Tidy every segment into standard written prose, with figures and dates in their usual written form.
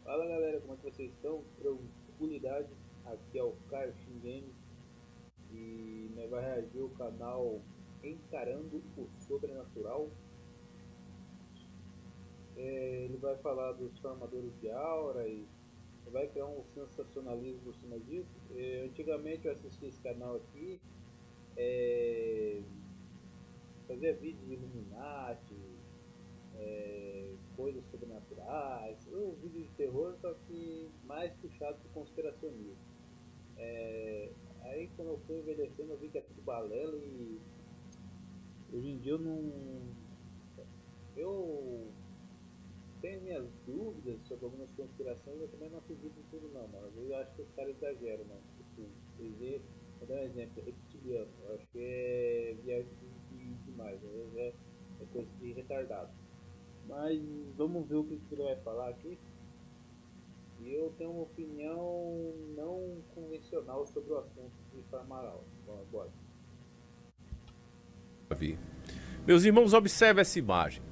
Fala galera, como é que vocês estão? Tranquilidade, aqui é o Caio Games e nós vai reagir o canal Encarando o Sobrenatural. Ele vai falar dos formadores de aura e vai criar um sensacionalismo por cima disso. Antigamente eu assisti esse canal aqui, é, fazia vídeos de Illuminati, coisas sobrenaturais, ou vídeo de terror, só que mais puxado para conspiracionismo. É, Aí quando eu fui envelhecendo eu vi que é tudo balela e hoje em dia eu não. Eu tenho minhas dúvidas sobre algumas conspirações, eu também não acredito em tudo não, mano. Eu acho que os caras exageram, mano. Tipo, vou dar um exemplo, reptiliano. Eu acho que é viagem demais, é coisa de retardado. Mas vamos ver o que ele vai falar aqui. E eu tenho uma opinião não convencional sobre o assunto de Farmaral. Bom, bora. Davi. Meus irmãos, observe essa imagem.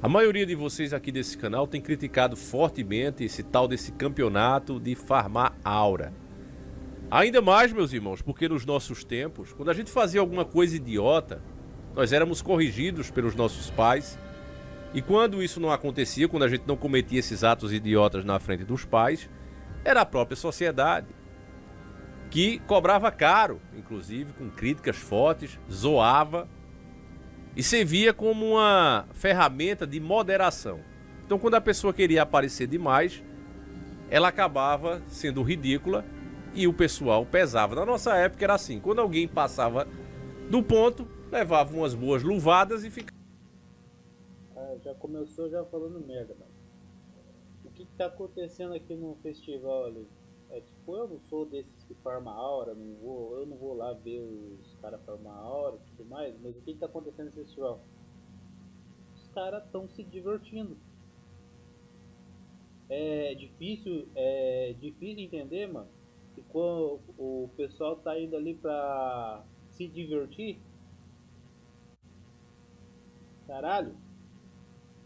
A maioria de vocês aqui desse canal tem criticado fortemente esse tal desse campeonato de farmar aura. Ainda mais, meus irmãos, porque nos nossos tempos, quando a gente fazia alguma coisa idiota, nós éramos corrigidos pelos nossos pais. E quando isso não acontecia, quando a gente não cometia esses atos idiotas na frente dos pais, era a própria sociedade que cobrava caro, inclusive com críticas fortes, zoava e servia como uma ferramenta de moderação. Então, quando a pessoa queria aparecer demais, ela acabava sendo ridícula e o pessoal pesava. Na nossa época era assim, quando alguém passava do ponto, levava umas boas luvadas e ficava. Ah, já começou já falando merda, mano. O que tá acontecendo aqui no festival ali? É tipo, eu não sou desses que farma aura, eu não vou lá ver os caras farmar aura e tudo mais, mas o que tá acontecendo nesse festival? Os caras estão se divertindo. É difícil entender, mano, que quando o pessoal tá indo ali pra se divertir, caralho,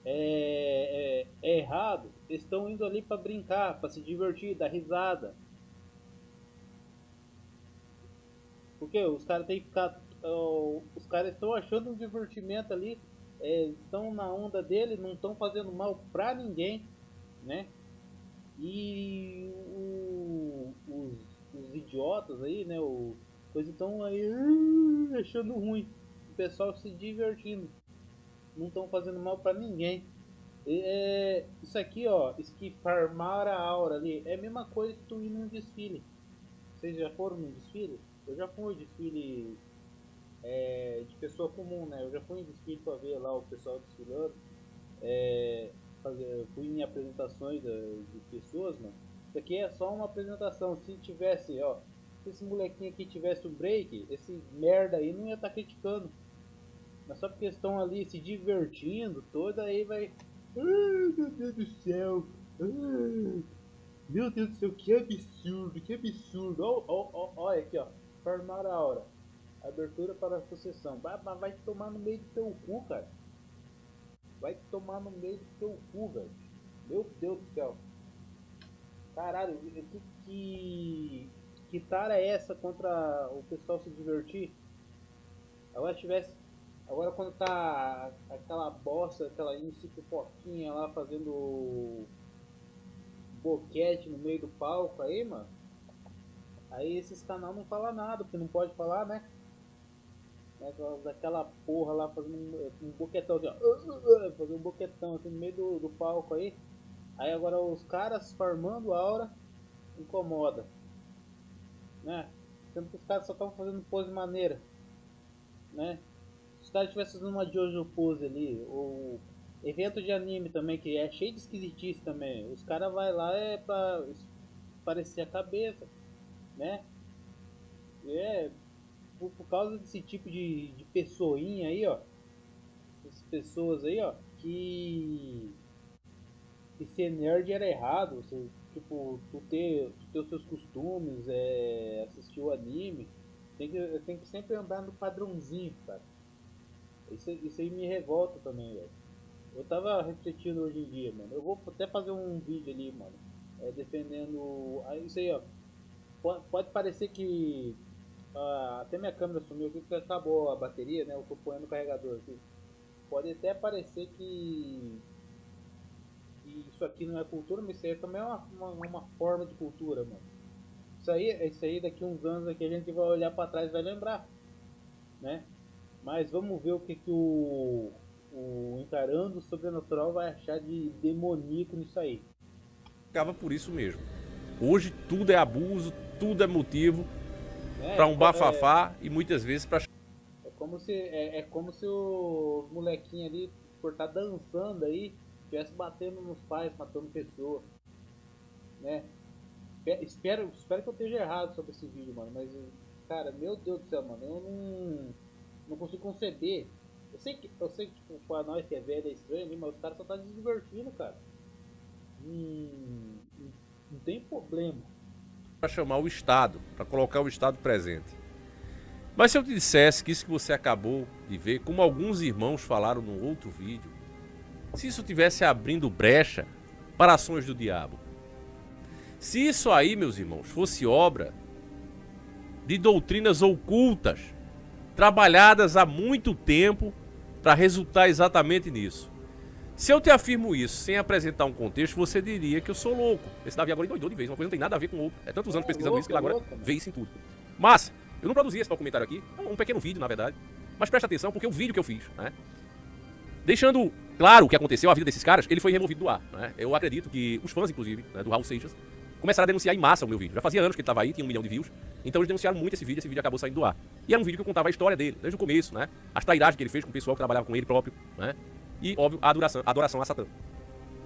é errado. Eles estão indo ali pra brincar, pra se divertir, dar risada. Porque os caras têm que ficar. Os caras estão achando um divertimento ali, estão na onda dele, não estão fazendo mal pra ninguém, né? E os idiotas aí, né? Coisa estão aí achando ruim. O pessoal se divertindo, não estão fazendo mal pra ninguém. Isso aqui, ó, isso que farmar a aura ali, é a mesma coisa que tu ir num desfile. Vocês já foram num desfile? Eu já fui desfile de pessoa comum, né? Eu já fui em desfile para ver lá o pessoal desfilando, fui em apresentações de pessoas, mano. Isso aqui é só uma apresentação. Se tivesse, ó, se esse molequinho aqui tivesse um break, esse merda aí não ia estar criticando. Mas só porque estão ali se divertindo, toda aí vai. Ai, meu Deus do céu! Ai, meu Deus do céu, que absurdo, que absurdo! Olha aqui, ó. Formar a hora. Abertura para a sucessão. Vai tomar no meio do teu cu, cara. Vai tomar no meio do teu cu, velho. Meu Deus do céu. Caralho, que tara é essa contra o pessoal se divertir? Agora tivesse. Agora quando tá aquela bosta, aquela MC Pipoquinha lá fazendo boquete no meio do palco aí, mano. Aí esses canal não fala nada, porque não pode falar, né? Daquela porra lá fazendo um boquetão assim, ó. Fazendo um boquetão assim no meio do palco aí. Aí agora os caras farmando a aura incomoda, né? Sendo que os caras só estavam fazendo pose maneira, né? Se os caras tivessem fazendo uma Jojo pose ali, ou evento de anime também, que é cheio de esquisitice também, os caras vai lá pra parecer a cabeça, né? É, por causa desse tipo de pessoinha aí, ó, essas pessoas aí, ó, que ser nerd era errado, você, tipo, tu ter os seus costumes, assistir o anime, tem que sempre andar no padrãozinho, cara. Isso aí me revolta também, velho. Eu tava refletindo hoje em dia, mano. Eu vou até fazer um vídeo ali, mano. Defendendo. Isso aí, ó. Pode parecer que. Até minha câmera sumiu aqui porque acabou a bateria, né? Eu tô põe no carregador aqui. Pode até parecer que isso aqui não é cultura, mas isso aí também é uma forma de cultura, mano. Isso aí daqui uns anos aqui a gente vai olhar pra trás e vai lembrar, né? Mas vamos ver o que o Encarando o Sobrenatural vai achar de demoníaco nisso aí. Acaba por isso mesmo. Hoje tudo é abuso, tudo é motivo É, para um bafafá e muitas vezes para é como se o molequinho ali, por estar dançando aí, estivesse batendo nos pais, matando pessoas, né? Espero que eu esteja errado sobre esse vídeo, mano. Mas, cara, meu Deus do céu, mano, eu não consigo conceber. Eu sei que tipo, pra nós que é velho é estranho, mas os caras só tá se divertindo, cara. Não tem problema. chamar o Estado, para colocar o Estado presente. Mas se eu te dissesse que isso que você acabou de ver, como alguns irmãos falaram no outro vídeo, se isso tivesse abrindo brecha para ações do diabo, se isso aí, meus irmãos, fosse obra de doutrinas ocultas, trabalhadas há muito tempo para resultar exatamente nisso. Se eu te afirmo isso sem apresentar um contexto, você diria que eu sou louco. Esse Davi agora endoidou de vez, uma coisa não tem nada a ver com o outro. É tantos anos pesquisando isso que ele agora vê isso em tudo. Mas, eu não produzi esse documentário aqui, é um pequeno vídeo, na verdade. Mas presta atenção, porque o vídeo que eu fiz, né? Deixando claro o que aconteceu, a vida desses caras, ele foi removido do ar, né? Eu acredito que os fãs, inclusive, né, do Raul Seixas, começaram a denunciar em massa o meu vídeo. Já fazia anos que ele estava aí, tinha 1 milhão de views. Então eles denunciaram muito esse vídeo acabou saindo do ar. E era um vídeo que eu contava a história dele, desde o começo, né? As trairagens que ele fez com o pessoal que trabalhava com ele próprio, né? E, óbvio, a adoração a Satã.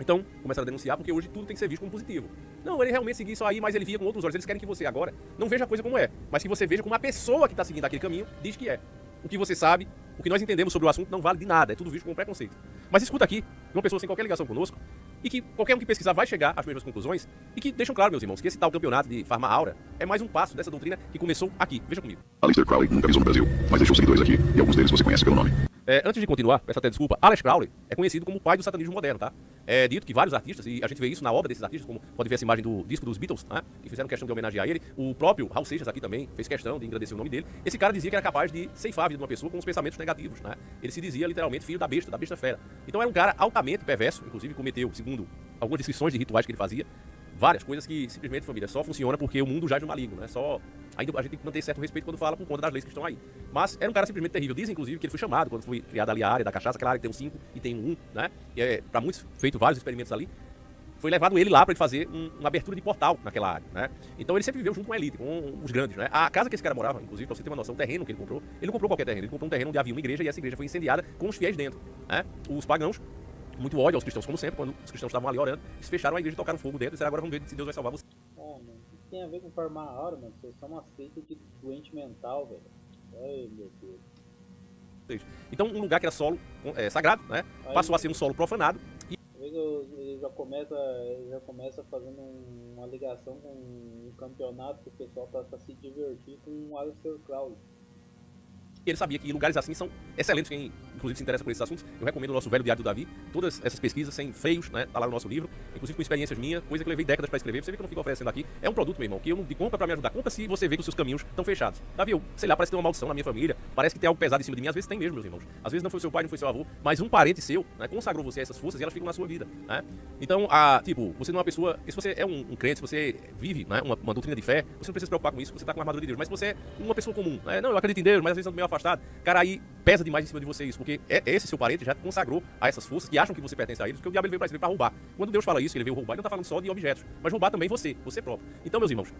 Então, começaram a denunciar porque hoje tudo tem que ser visto como positivo. Não, ele realmente seguia isso aí, mas ele via com outros olhos. Eles querem que você agora não veja a coisa como é, mas que você veja como a pessoa que está seguindo aquele caminho diz que é. O que você sabe, o que nós entendemos sobre o assunto não vale de nada, é tudo visto como preconceito. Mas escuta aqui, uma pessoa sem qualquer ligação conosco, e que qualquer um que pesquisar vai chegar às mesmas conclusões, e que deixam claro, meus irmãos, que esse tal campeonato de Farma Aura é mais um passo dessa doutrina que começou aqui. Veja comigo. Aleister Crowley nunca visou no Brasil, mas deixou seguidores aqui, e alguns deles você conhece pelo nome. Antes de continuar, peço até desculpa, Aleister Crowley é conhecido como o pai do satanismo moderno, tá? É dito que vários artistas, e a gente vê isso na obra desses artistas, como pode ver essa imagem do disco dos Beatles, né? Que fizeram questão de homenagear ele. O próprio Raul Seixas aqui também fez questão de engrandecer o nome dele. Esse cara dizia que era capaz de ceifar a vida de uma pessoa com os pensamentos negativos, né? Ele se dizia literalmente filho da besta fera. Então era um cara altamente perverso, inclusive cometeu, segundo algumas descrições de rituais que ele fazia, várias coisas que simplesmente, família, só funciona porque o mundo jaz no maligno, né? Ainda a gente tem que manter certo respeito quando fala por conta das leis que estão aí. Mas era um cara simplesmente terrível. Dizem, inclusive, que ele foi chamado quando foi criada ali a área da cachaça, aquela área que tem um 5 e tem um 1, né? E para muitos, feito vários experimentos ali. Foi levado ele lá para ele fazer uma abertura de portal naquela área, né? Então ele sempre viveu junto com a elite, com os grandes, né? A casa que esse cara morava, inclusive, pra você ter uma noção, o terreno que ele não comprou qualquer terreno, ele comprou um terreno onde havia uma igreja e essa igreja foi incendiada com os fiéis dentro, né? Os pagãos, muito ódio aos cristãos, como sempre, quando os cristãos estavam ali orando, eles fecharam a igreja e tocaram fogo dentro e disseram, agora vamos ver se Deus vai salvar você. Mano, o que tem a ver com Farmar Aura, mano? Vocês são uma seita de doente mental, velho. Ai, meu Deus. Então, um lugar que era solo sagrado, né? Passou a ser um solo profanado. Ele já começa fazendo uma ligação com um campeonato que o pessoal tá se divertindo com o Aleister Crowley. Ele sabia que lugares assim são excelentes, quem inclusive se interessa por esses assuntos. Eu recomendo o nosso velho Diário do Davi, todas essas pesquisas sem freios, né? Tá lá no nosso livro, inclusive com experiências minhas, coisa que eu levei décadas para escrever. Você vê que eu não fico oferecendo aqui. É um produto, meu irmão, que eu não te compra para me ajudar. Compra se você vê que os seus caminhos estão fechados. Davi, sei lá, parece que tem uma maldição na minha família, parece que tem algo pesado em cima de mim. Às vezes tem mesmo, meus irmãos. Às vezes não foi seu pai, não foi seu avô, mas um parente seu, né, consagrou você a essas forças e elas ficam na sua vida, né? Então, você não é uma pessoa, se você é um crente, se você vive, né, uma doutrina de fé, você não precisa se preocupar com isso, você tá com a armadura de Deus. Mas se você é uma pessoa comum, né? Não, eu acredito em Deus, mas às vezes ando meio afastado. Cara, aí pesa demais em cima de você isso, porque esse seu parente já te consagrou a essas forças que acham que você pertence a eles, porque o diabo ele veio para roubar. Quando Deus fala isso, que ele veio roubar, ele não tá falando só de objetos, mas roubar também você próprio. Então, meus irmãos,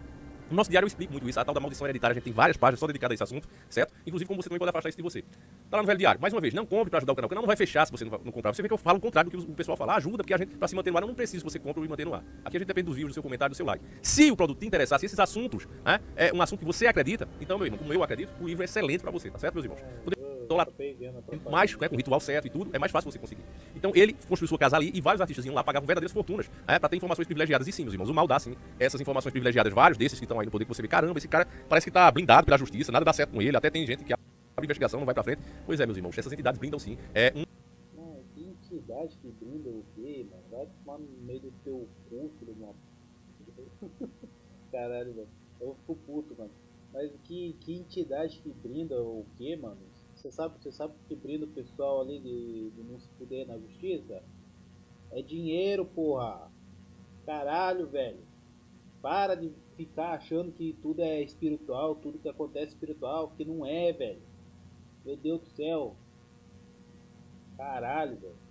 no nosso diário eu explico muito isso, a tal da maldição hereditária, a gente tem várias páginas só dedicadas a esse assunto, certo? Inclusive como você também pode afastar isso de você. Tá lá no velho diário. Mais uma vez, não compre para ajudar o canal não vai fechar se você não comprar. Você vê que eu falo o contrário do que o pessoal fala, ajuda, porque a gente, para se manter no ar, eu não preciso que você compre ou me manter no ar. Aqui a gente depende dos views, do seu comentário, do seu like. Se o produto te interessar, se esses assuntos, né, é um assunto que você acredita, então, meu irmão, como eu acredito, o livro é excelente para você, tá certo, meus irmãos? Então lá, mais, né, com o ritual certo e tudo, é mais fácil você conseguir. Então ele construiu sua casa ali e vários artistas iam lá, pagavam verdadeiras fortunas, para ter informações privilegiadas. E sim, meus irmãos, o mal dá sim essas informações privilegiadas, vários desses que estão aí no poder, que você vê, caramba, esse cara parece que tá blindado pela justiça, nada dá certo com ele, até tem gente que abre investigação, não vai pra frente. Pois é, meus irmãos, essas entidades blindam sim. Gente, entidade que brinda o quê, mano? Vai tomar no meio do teu cu, filho de uma... Caralho, velho. Eu fico puto, mano. Mas que entidade que brinda o quê, mano? Você sabe que brinda o pessoal ali de não se fuder na justiça? É dinheiro, porra. Caralho, velho. Para de ficar achando que tudo é espiritual, tudo que acontece é espiritual, que não é, velho. Meu Deus do céu. Caralho, velho.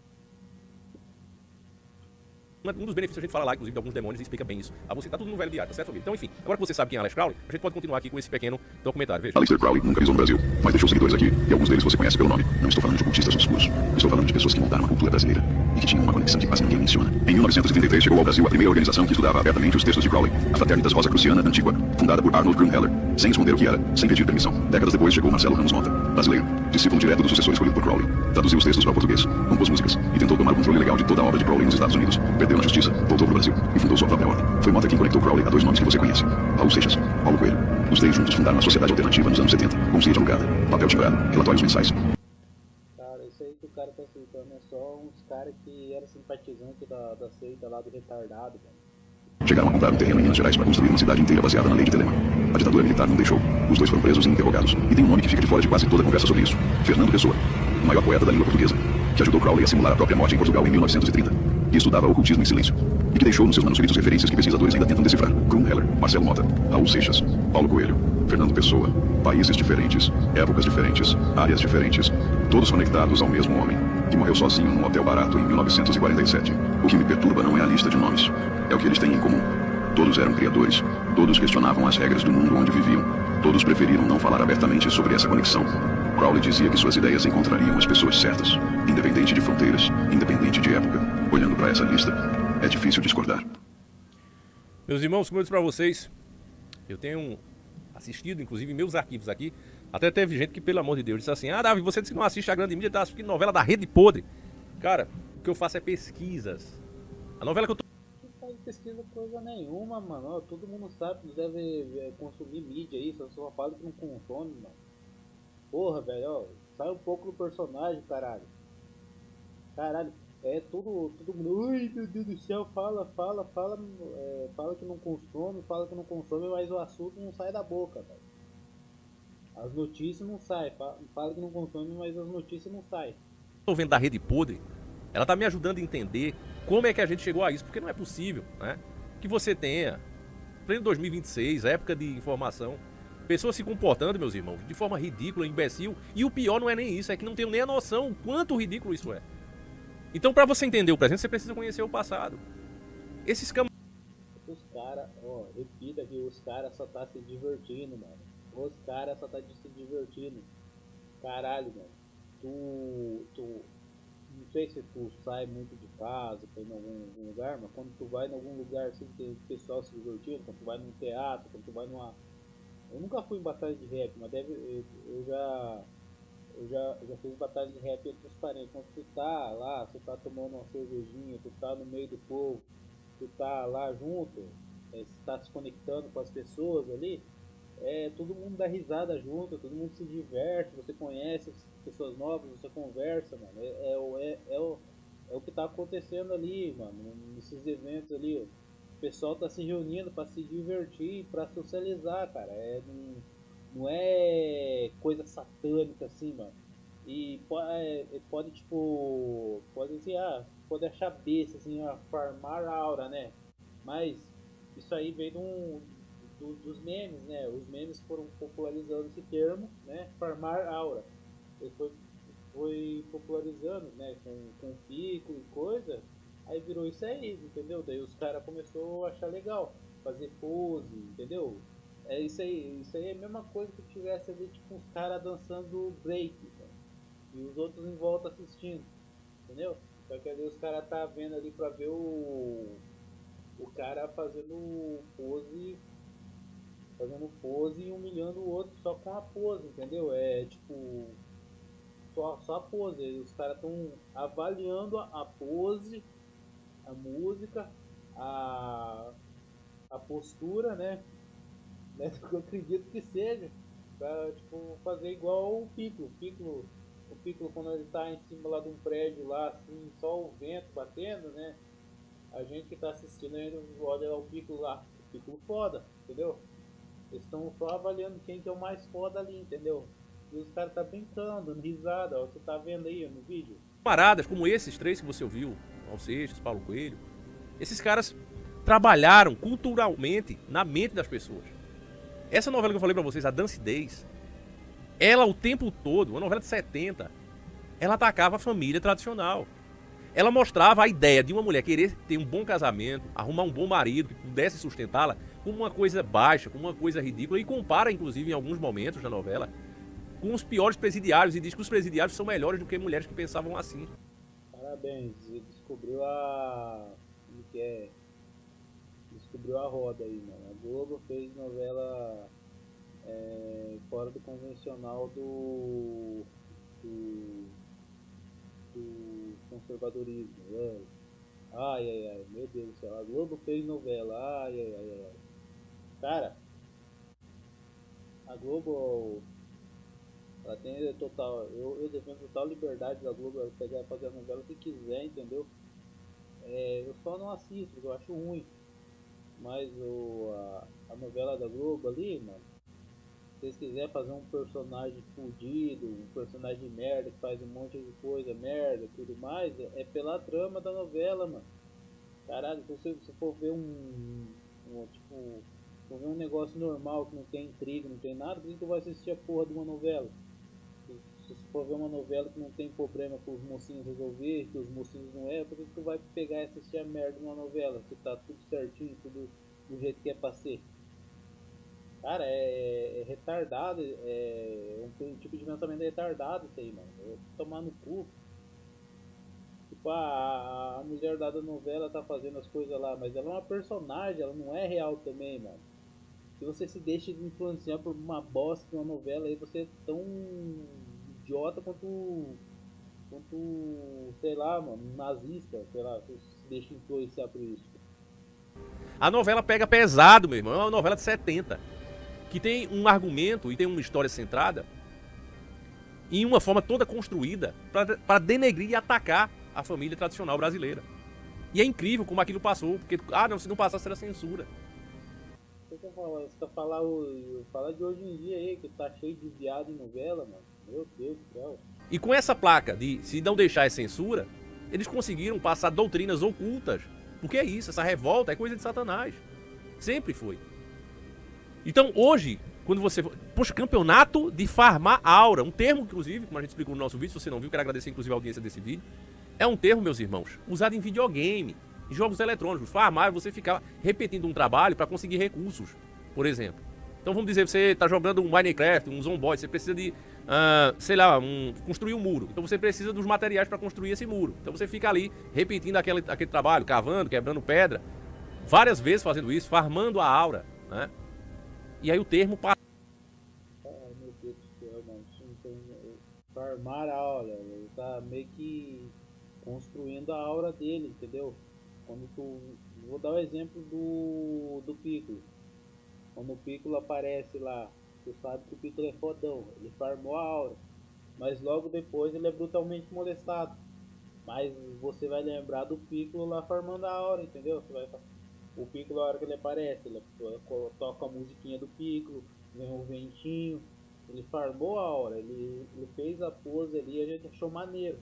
Um dos benefícios a gente fala lá, inclusive, de alguns demônios e explica bem isso. A você tá tudo no velho diário, tá certo, família? Então, enfim, agora que você sabe quem é Alex Crowley, a gente pode continuar aqui com esse pequeno documentário. Veja. Aleister Crowley nunca pisou no Brasil, mas deixou seguidores aqui, e alguns deles você conhece pelo nome. Não estou falando de ocultistas obscuros. Estou falando de pessoas que montaram a cultura brasileira e que tinham uma conexão que quase ninguém menciona. Em 1933 chegou ao Brasil a primeira organização que estudava abertamente os textos de Crowley, a Fraternitas Rosa Cruciana Antigua, fundada por Arnold Grunheller, sem esconder o que era, sem pedir permissão. Décadas depois chegou Marcelo Ramos Mota, brasileiro, discípulo direto do sucessor escolhido por Crowley. Traduziu os textos para o português, compôs músicas e tentou tomar o controle legal de toda a obra de Crowley nos Estados Unidos. Perdeu na justiça, voltou para o Brasil e fundou sua própria ordem. Foi Mota quem conectou Crowley a dois nomes que você conhece: Raul Seixas, Paulo Coelho. Os três juntos fundaram a Sociedade Alternativa nos anos 70, com sede alugada, papel timbrado, relatórios mensais. Cara, isso aí que o cara tá aceitando é só uns caras que eram simpatizantes da seita lá do retardado, velho. Chegaram a comprar um terreno em Minas Gerais para construir uma cidade inteira baseada na lei de Telema. A ditadura militar não deixou. Os dois foram presos e interrogados. E tem um nome que fica de fora de quase toda a conversa sobre isso: Fernando Pessoa, o maior poeta da língua portuguesa, que ajudou Crowley a simular a própria morte em Portugal em 1930, que estudava ocultismo em silêncio, e que deixou nos seus manuscritos referências que pesquisadores ainda tentam decifrar. Grunheller, Marcelo Mota, Raul Seixas, Paulo Coelho, Fernando Pessoa, países diferentes, épocas diferentes, áreas diferentes, todos conectados ao mesmo homem, que morreu sozinho num hotel barato em 1947. O que me perturba não é a lista de nomes, é o que eles têm em comum. Todos eram criadores, todos questionavam as regras do mundo onde viviam, todos preferiram não falar abertamente sobre essa conexão. Crowley dizia que suas ideias encontrariam as pessoas certas, independente de fronteiras, independente de época. Olhando para essa lista, é difícil discordar. Meus irmãos, como eu disse pra vocês, eu tenho assistido, inclusive, meus arquivos aqui. Até teve gente que, pelo amor de Deus, disse assim: ah, Davi, você disse que não assiste a grande mídia, tá assistindo novela da Rede Podre. Cara, o que eu faço é pesquisas. A novela que eu tô... Não faz pesquisa coisa nenhuma, mano. Ó, todo mundo sabe que deve consumir mídia aí, só fala que não consome, mano. Porra, velho, ó, sai um pouco do personagem, caralho. Caralho, é todo mundo, ai meu Deus do céu, fala que não consome, mas o assunto não sai da boca, velho. As notícias não saem, fala que não consome, mas as notícias não saem. tô vendo da Rede Podre, ela tá me ajudando a entender como é que a gente chegou a isso, porque não é possível, né? Que você tenha, pleno 2026, época de informação, pessoas se comportando, meus irmãos, de forma ridícula, imbecil, e o pior não é nem isso, é que não tenho nem a noção o quanto ridículo isso é. Então, pra você entender o presente, você precisa conhecer o passado. Esses Os caras, ó, repita que os caras só tá se divertindo, mano. Os caras só tá se divertindo. Caralho, mano. Não sei se tu sai muito de casa pra ir em algum lugar, mas quando tu vai em algum lugar assim, tem o pessoal se divertindo, quando tu vai num teatro, quando tu vai numa... Eu nunca fui em batalha de rap, mas eu já fiz batalha de rap entre os parentes. Quando tu tá lá, tu tá tomando uma cervejinha, tu tá no meio do povo, tu tá lá junto, você tá se conectando com as pessoas ali, todo mundo dá risada junto, todo mundo se diverte, você conhece as pessoas novas, você conversa, mano. É o que tá acontecendo ali, mano, nesses eventos ali, ó. O pessoal tá se reunindo para se divertir, para socializar, cara. Não é coisa satânica assim, mano. E pode tipo, pode dizer, pode achar besta assim, farmar aura, né? Mas isso aí veio dos memes, né? Os memes foram popularizando esse termo, né? Farmar aura. Ele foi popularizando, né? Com pico e coisa. Aí virou isso aí, entendeu? Daí os caras começaram a achar legal fazer pose, entendeu? É isso aí é a mesma coisa que tivesse ali, tipo, uns caras dançando break, cara, e os outros em volta assistindo, entendeu? Só que ali os caras tá vendo ali pra ver o cara fazendo pose e humilhando o outro só com a pose, entendeu? É tipo, só a pose. Os caras estão avaliando a pose, a música, a, a postura, né? Eu acredito que seja pra, tipo, fazer igual o Piccolo. O Piccolo, quando ele tá em cima lá de um prédio lá, assim, só o vento batendo, né? A gente que tá assistindo ainda olha lá o Piccolo lá. O Piccolo foda, entendeu? Eles estão só avaliando quem que é o mais foda ali, entendeu? E os caras tá brincando, dando risada, ó. Você tá vendo aí no vídeo? Camaradas como esses três que você ouviu, Alcestes, Paulo Coelho, esses caras trabalharam culturalmente na mente das pessoas. Essa novela que eu falei pra vocês, A Dancidez, ela o tempo todo, uma novela de 70, ela atacava a família tradicional. Ela mostrava a ideia de uma mulher querer ter um bom casamento, arrumar um bom marido que pudesse sustentá-la, como uma coisa baixa, como uma coisa ridícula, e compara, inclusive, em alguns momentos da novela, com os piores presidiários, e diz que os presidiários são melhores do que mulheres que pensavam assim. Parabéns, você descobriu a. Como que é? Descobriu a roda aí, mano. A Globo fez novela fora do convencional do, do conservadorismo. Ai, ai, ai, meu Deus do céu. A Globo fez novela. Ai, ai, ai, ai. Cara, a Globo, ela tem total. Eu defendo total liberdade da Globo, ela pegar e fazer a novela que quiser, entendeu? Eu só não assisto, porque eu acho ruim. Mas a novela da Globo ali, mano, se vocês quiserem fazer um personagem fudido, um personagem de merda que faz um monte de coisa, merda, tudo mais, é pela trama da novela, mano. Caralho, se você for ver tipo, for ver um negócio normal que não tem intriga, não tem nada, por que tu vai assistir a porra de uma novela? Se você for ver uma novela que não tem problema com os mocinhos resolver, que os mocinhos não é, por que tu vai pegar e assistir a merda de uma novela? Se tá tudo certinho, tudo do jeito que é pra ser. Cara, é retardado, um tipo de pensamento retardado isso aí, mano. Tomar no cu. Tipo, a mulher da novela tá fazendo as coisas lá, mas ela é uma personagem, ela não é real também, mano. Se você se deixa influenciar por uma bosta de uma novela aí, você é tão idiota quanto, sei lá, mano, um nazista, sei lá, você se deixa influenciar por isso. A novela pega pesado, meu irmão, é uma novela de 70, que tem um argumento e tem uma história centrada em uma forma toda construída para denegrir e atacar a família tradicional brasileira. E é incrível como aquilo passou, porque, não, se não passasse era censura. Você quer falar de hoje em dia aí, que tá cheio de viado em novela, mano. Meu Deus do céu. E com essa placa de se não deixar é censura, eles conseguiram passar doutrinas ocultas. Porque é isso, essa revolta é coisa de Satanás. Sempre foi. Então hoje, quando você... Poxa, campeonato de farmar aura. Um termo, inclusive, como a gente explicou no nosso vídeo, se você não viu, quero agradecer inclusive a audiência desse vídeo. É um termo, meus irmãos, usado em videogame, em jogos eletrônicos. Farmar é você ficar repetindo um trabalho para conseguir recursos, por exemplo. Então vamos dizer, você está jogando um Minecraft, um Zomboid, você precisa de, sei lá, construir um muro. Então você precisa dos materiais para construir esse muro. Então você fica ali repetindo aquele trabalho, cavando, quebrando pedra, várias vezes fazendo isso, farmando a aura, né? E aí o termo passa. Ai, meu Deus do céu, mano. Isso não tem... Farmar a aura, ele tá meio que construindo a aura dele, entendeu? Quando tu... Vou dar o exemplo do Piccolo. Quando o Piccolo aparece lá, tu sabe que o Piccolo é fodão, ele farmou a aura. Mas logo depois ele é brutalmente molestado. Mas você vai lembrar do Piccolo lá farmando a aura, entendeu? O Piccolo, a hora que ele aparece, ele toca a musiquinha do Piccolo, vem um ventinho, ele farmou a aura, ele fez a pose ali, a gente achou maneiro.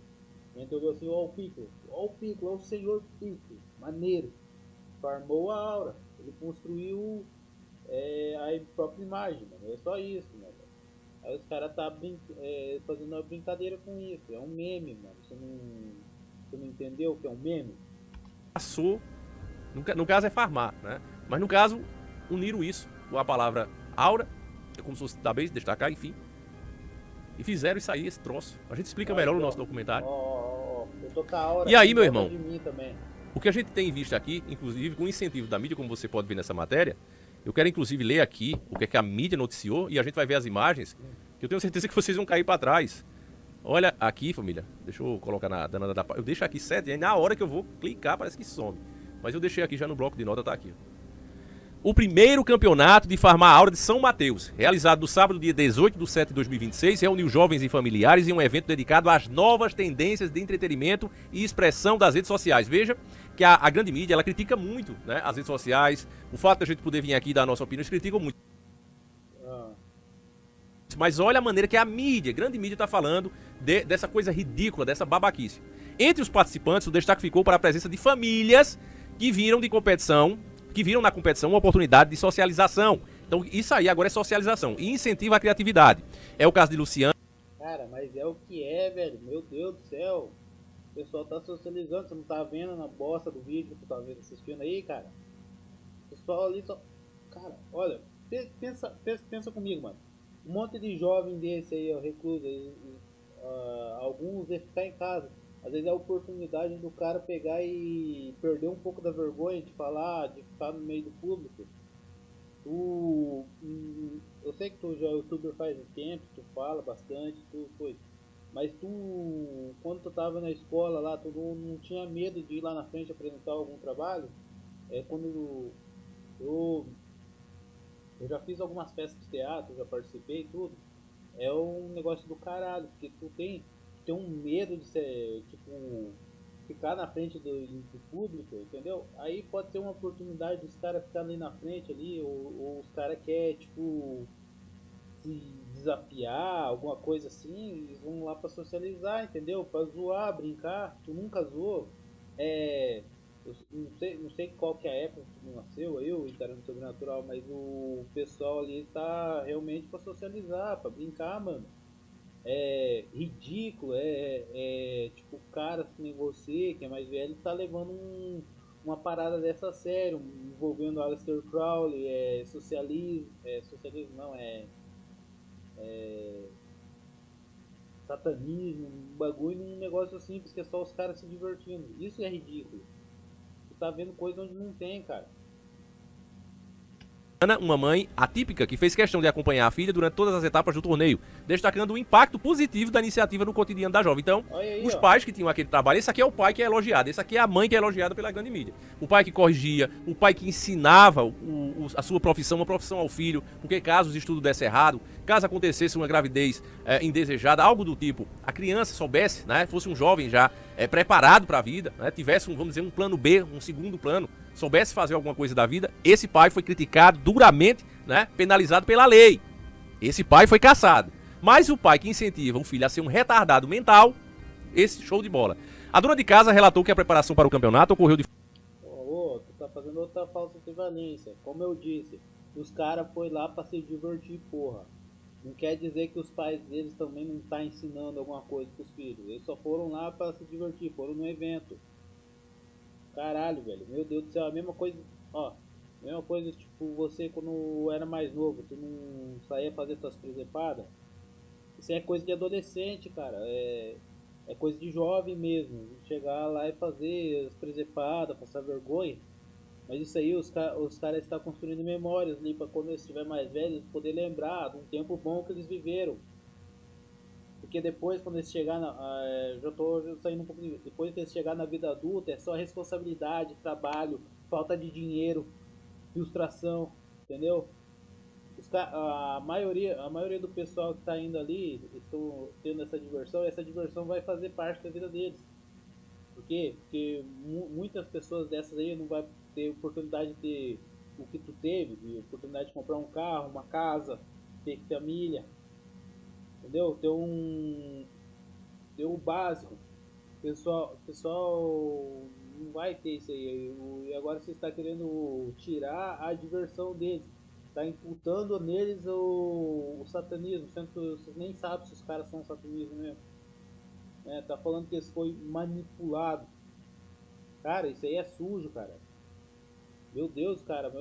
A gente olhou assim, ó o Piccolo, ó o senhor Piccolo, maneiro. Farmou a aura, ele construiu a própria imagem, mano. É só isso, mano. Aí os caras tá fazendo uma brincadeira com isso, é um meme, mano. Você não entendeu que é um meme? Passou, no caso é farmar, né? Mas no caso, uniram isso com a palavra aura, é como se fosse talvez destacar, enfim. E fizeram isso aí, esse troço. A gente explica melhor no nosso documentário. Eu tô com a aura. E aí, meu irmão? De mim também. O que a gente tem visto aqui, inclusive com incentivo da mídia, como você pode ver nessa matéria, eu quero inclusive ler aqui o que é que a mídia noticiou e a gente vai ver as imagens, que eu tenho certeza que vocês vão cair para trás. Olha aqui, família, deixa eu colocar na danada da... Eu deixo aqui 7 e aí na hora que eu vou clicar parece que some. Mas eu deixei aqui já no bloco de nota, tá aqui. o primeiro campeonato de Farmar Aura de São Mateus, realizado no sábado, dia 18/7/2026, reuniu jovens e familiares em um evento dedicado às novas tendências de entretenimento e expressão das redes sociais. Veja que a grande mídia, ela critica muito, né, as redes sociais, o fato de a gente poder vir aqui dar a nossa opinião, eles criticam muito. Mas olha a maneira que a mídia, a grande mídia, está falando dessa coisa ridícula, dessa babaquice. Entre os participantes, o destaque ficou para a presença de famílias que viram na competição uma oportunidade de socialização. Então isso aí agora é socialização e incentiva a criatividade. É o caso de Luciano. Cara, mas é o que é, velho. Meu Deus do céu. O pessoal tá socializando, você não tá vendo na bosta do vídeo que tu tá vendo, assistindo aí, cara. O pessoal ali só... Cara, olha, pensa comigo, mano. Um monte de jovem desse aí, ó, recluso, alguns iam ficar em casa. Às vezes é a oportunidade do cara pegar e perder um pouco da vergonha de falar, de ficar no meio do público. Eu sei que tu já é youtuber faz um tempo, tu fala bastante, tu coisa. Mas tu, quando tu tava na escola lá, tu não tinha medo de ir lá na frente apresentar algum trabalho? Quando eu já fiz algumas peças de teatro, já participei e tudo. É um negócio do caralho, porque tu tem um medo de ser, tipo, ficar na frente do público, entendeu? Aí pode ter uma oportunidade dos caras ficar ali na frente ali, ou os caras querem, tipo, se desafiar, alguma coisa assim, eles vão lá pra socializar, entendeu? Pra zoar, brincar. Tu nunca zoou. Eu não sei qual que é a época que tu nasceu, eu e Tarano Sobrenatural, mas o pessoal ali tá realmente pra socializar, pra brincar, mano. É ridículo, tipo, o cara que nem você, que é mais velho, tá levando uma parada dessa a sério, envolvendo Aleister Crowley, socialismo não, satanismo, um bagulho num negócio simples que é só os caras se divertindo. Isso é ridículo. Tu tá vendo coisa onde não tem, cara. Uma mãe atípica que fez questão de acompanhar a filha durante todas as etapas do torneio, destacando o impacto positivo da iniciativa no cotidiano da jovem. Então, aí, os pais que tinham aquele trabalho, esse aqui é o pai que é elogiado, esse aqui é a mãe que é elogiada pela grande mídia. O pai que corrigia, o pai que ensinava a sua profissão, uma profissão ao filho, porque caso o estudo desse errado, caso acontecesse uma gravidez indesejada, algo do tipo, a criança soubesse, né, fosse um jovem já preparado para a vida, né, tivesse, vamos dizer, um plano B, um segundo plano, soubesse fazer alguma coisa da vida, esse pai foi criticado duramente, né, penalizado pela lei. Esse pai foi caçado. Mas o pai que incentiva o filho a ser um retardado mental, esse show de bola. A dona de casa relatou que a preparação para o campeonato ocorreu de... Tu tá fazendo outra falsa equivalência. Como eu disse, os caras foi lá pra se divertir, porra. Não quer dizer que os pais deles também não tá ensinando alguma coisa pros filhos. Eles só foram lá pra se divertir, foram no evento. Caralho, velho, meu Deus do céu, a mesma coisa, tipo, você quando era mais novo, tu não saía fazer tuas presepadas. Isso é coisa de adolescente, cara, é coisa de jovem mesmo, chegar lá e fazer as presepadas, passar vergonha. Mas isso aí, os caras estão construindo memórias ali, pra quando eles estiverem mais velhos, poder lembrar de um tempo bom que eles viveram. Porque depois, quando eles chegar já saindo um pouco. Depois que eles chegar na vida adulta, é só responsabilidade, trabalho, falta de dinheiro, frustração, entendeu? A maioria do pessoal que tá indo ali, estão tendo essa diversão, e essa diversão vai fazer parte da vida deles. Por quê? Porque muitas pessoas dessas aí não vai ter oportunidade de ter o que tu teve, de oportunidade de comprar um carro, uma casa, ter família. Entendeu? Ter um básico. Pessoal não vai ter isso aí. E agora você está querendo tirar a diversão deles. Está imputando neles o satanismo, sendo que você nem sabe se os caras são satanismo mesmo. Tá falando que isso foi manipulado. Cara, isso aí é sujo, cara. Meu Deus, cara,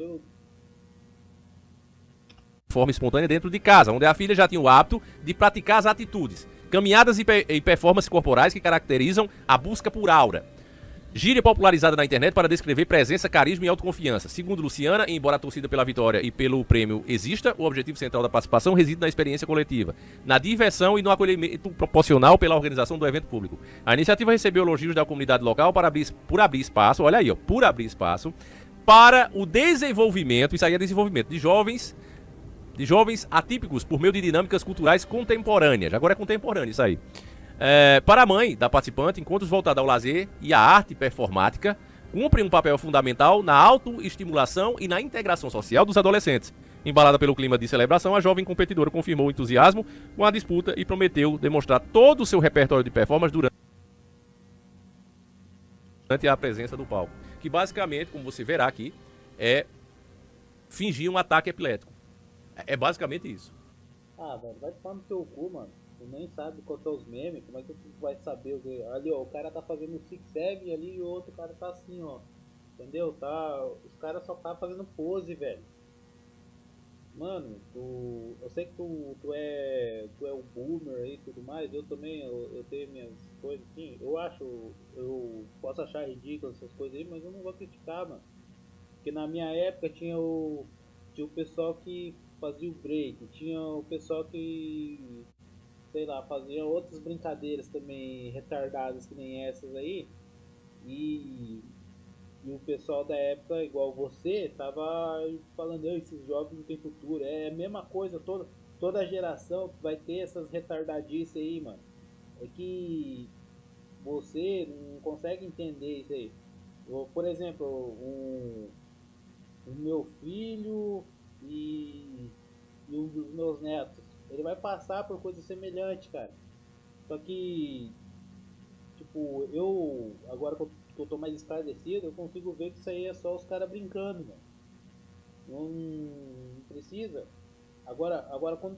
forma espontânea dentro de casa, onde a filha já tinha o hábito de praticar as atitudes, caminhadas e performances corporais que caracterizam a busca por aura. Gíria popularizada na internet para descrever presença, carisma e autoconfiança. Segundo Luciana, embora a torcida pela vitória e pelo prêmio exista, o objetivo central da participação reside na experiência coletiva, na diversão e no acolhimento proporcional pela organização do evento público. A iniciativa recebeu elogios da comunidade local por abrir espaço para o desenvolvimento, isso aí é desenvolvimento, de jovens atípicos por meio de dinâmicas culturais contemporâneas. Agora é contemporâneo isso aí. Para a mãe da participante, encontros voltados ao lazer e à arte performática cumprem um papel fundamental na autoestimulação e na integração social dos adolescentes. Embalada pelo clima de celebração, a jovem competidora confirmou o entusiasmo com a disputa e prometeu demonstrar todo o seu repertório de performance durante a presença do palco. Que basicamente, como você verá aqui, é fingir um ataque epilético. É basicamente isso. Ah, velho, vai tomar no teu cu, mano. Tu nem sabe qual que é os memes, como é que tu vai saber o que... Ali, ó, o cara tá fazendo 6-7 ali e o outro cara tá assim, ó. Entendeu? Tá... Os caras só tá fazendo pose, velho. Mano, eu sei que tu é o boomer aí e tudo mais, eu também, eu tenho minhas coisas assim, eu posso achar ridículo essas coisas aí, mas eu não vou criticar, mano. Porque na minha época tinha o pessoal que fazia o break, tinha o pessoal que, sei lá, fazia outras brincadeiras também retardadas que nem essas aí, e o pessoal da época, igual você, tava falando, esses jogos não tem futuro. É a mesma coisa, toda geração vai ter essas retardadices aí, mano. É que você não consegue entender isso aí. Por exemplo, o meu filho e um dos meus netos, ele vai passar por coisa semelhante, cara. Só que, tipo, agora que eu tô mais esclarecido, eu consigo ver que isso aí é só os caras brincando, mano. Não precisa. Agora quando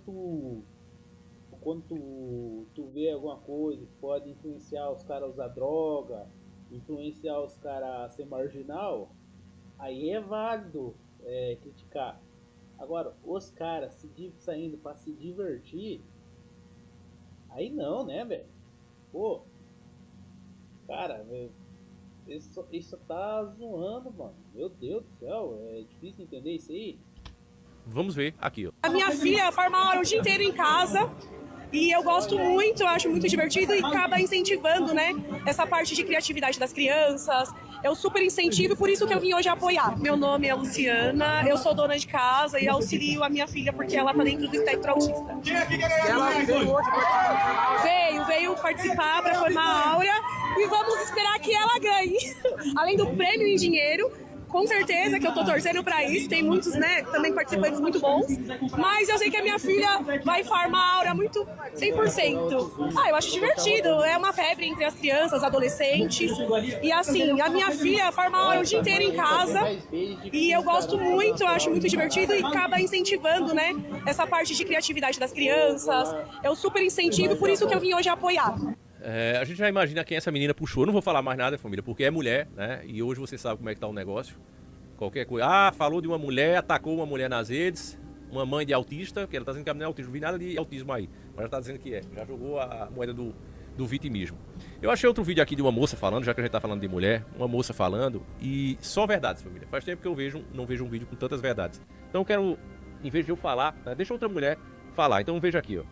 tu vê alguma coisa que pode influenciar os caras a usar droga, influenciar os caras a ser marginal, aí é válido criticar. Agora, os caras saindo pra se divertir, aí não, né, velho? Pô, cara, isso tá zoando, mano. Meu Deus do céu, é difícil entender isso aí. Vamos ver aqui, ó. A minha filha forma aula o dia inteiro em casa e eu gosto muito, eu acho muito divertido e acaba incentivando, né, essa parte de criatividade das crianças. Eu super incentivo, por isso que eu vim hoje apoiar. Meu nome é Luciana, eu sou dona de casa e auxilio a minha filha porque ela tá dentro do espectro autista. Ela veio hoje participar. Veio participar para formar a Áurea e vamos esperar que ela ganhe. Além do prêmio em dinheiro, com certeza que eu tô torcendo pra isso, tem muitos, né, também participantes muito bons, mas eu sei que a minha filha vai farmar a Áurea muito 100%. Eu acho divertido, é uma febre entre as crianças, adolescentes, e assim, a minha filha farma a Áurea o dia inteiro em casa, e eu gosto muito, eu acho muito divertido e acaba incentivando, né, essa parte de criatividade das crianças. Eu super incentivo, por isso que eu vim hoje apoiar. A gente já imagina quem essa menina puxou. Eu não vou falar mais nada, família, porque é mulher, né? E hoje você sabe como é que tá o negócio. Qualquer coisa. Falou de uma mulher, atacou uma mulher nas redes, uma mãe de autista, que ela tá dizendo que a menina é autista. Não vi nada de autismo aí, mas já tá dizendo que é. Já jogou a moeda do vitimismo. Eu achei outro vídeo aqui de uma moça falando, já que a gente tá falando de mulher, uma moça falando, e só verdades, família. Faz tempo que eu não vejo um vídeo com tantas verdades. Então eu quero, em vez de eu falar, né, deixa outra mulher falar. Então veja aqui, ó.